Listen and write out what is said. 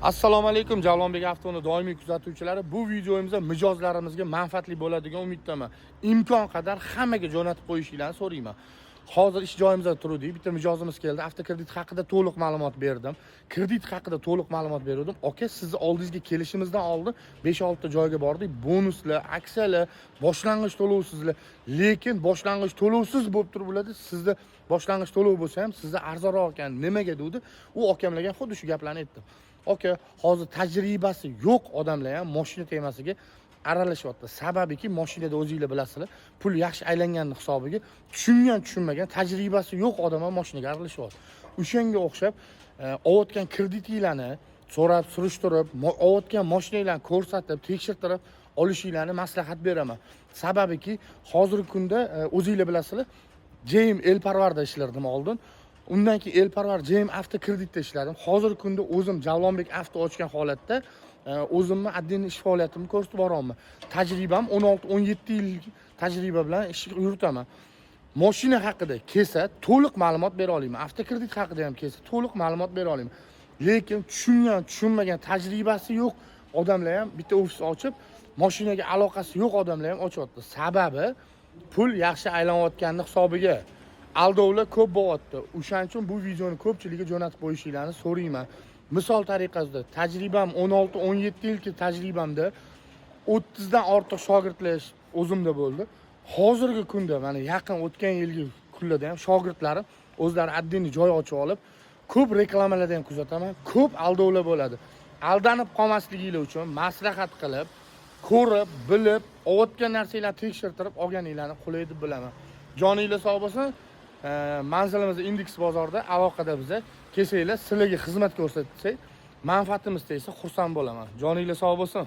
Assalomu alaykum Javlonbek avtoni doimiy kuzatuvchilari. Bu videomizda mijozlarimizga manfaatli bo'ladigan umiddaman. Imkon qadar hammaga jo'natib qo'yishingizni so'rayman. Hozir ish joyimizda turdik. Bitta mijozimiz keldi. Avtokredit haqida to'liq ma'lumot berdim. Kredit haqida to'liq ma'lumot berdim. Aka, sizni oldingizga kelishimizdan oldin 5-6 ta joyga bordik. Bonuslar, aksiyalar, boshlang'ich to'lovsizlar. Lekin boshlang'ich to'lovsiz bo'lib turib bo'ladi. Sizda boshlang'ich to'lov bo'lsa ham sizda arzonroq ekan. Nimaga dedi? U akamlarga xuddi shu gaplarni aytdim. Aka, hozir tajribasi yo'q odamlar ham mashina temasiga aralashyapti. Sababiki mashinada o'zingizlar bilasizlar, pul yaxshi aylanganning hisobiga tushunmagan, tajribasi yo'q odam ham mashinaga aralashyapti. O'shanga o'xshab olayotgan kreditinglarni so'rab, surishtirib, olayotgan mashinanglarni ko'rsatib, tekshirtirib olishinglarni maslahat beraman. Sababiki hozirgi kunda o'zingizlar bilasizlar, JM Elparvarda ishlardim oldin. Undan keyin Elparvar JM Avto kreditda ishladim. Hozirgi kunda o'zim Javlonbek Avto ochgan holatda o'zimni addiy ish faoliyatimni ko'rsatib boryapman. Tajribam 16-17 yil tajriba bilan ish yuritaman. Mashina haqida kelsa to'liq ma'lumot bera olaman. Avto kredit haqida ham kelsa to'liq ma'lumot bera olaman. Lekin tushunmagan, tajribasi yo'q odamlar ham bitta ofis ochib, mashinaga aloqasi yo'q odamlar ham ochyapti. Sababi pul yaxshi aylanayotganning hisobiga aldovlar ko'p bo'lyapti. O'shaning uchun bu videoni ko'pchilikka jo'natib qo'yishingizni so'rayman. Misol tariqasida tajribam 16-17 yilki tajribamda 30 dan ortiq shogirdlar o'zimda bo'ldi. Hozirgi kunda mana yaqin o'tgan yilgi kunlarda ham shogirdlarim o'zlari addiy joy ochib olib, ko'p reklamalarda ham kuzataman. Ko'p aldovlar bo'ladi. Aldanib qolmasligingiz uchun maslahat qilib, ko'rib, bilib, olayotgan narsalarni tekshirtirib olganinglarni qulay deb bilaman. Joninglar sog' bo'lsin. Manzilimiz Indeks bozorda, aloqada biza kelsanglar, sizlarga xizmat ko'rsatsak, manfaatimiz tegsa xursand bo'laman. Joninglar sog' bo'lsin.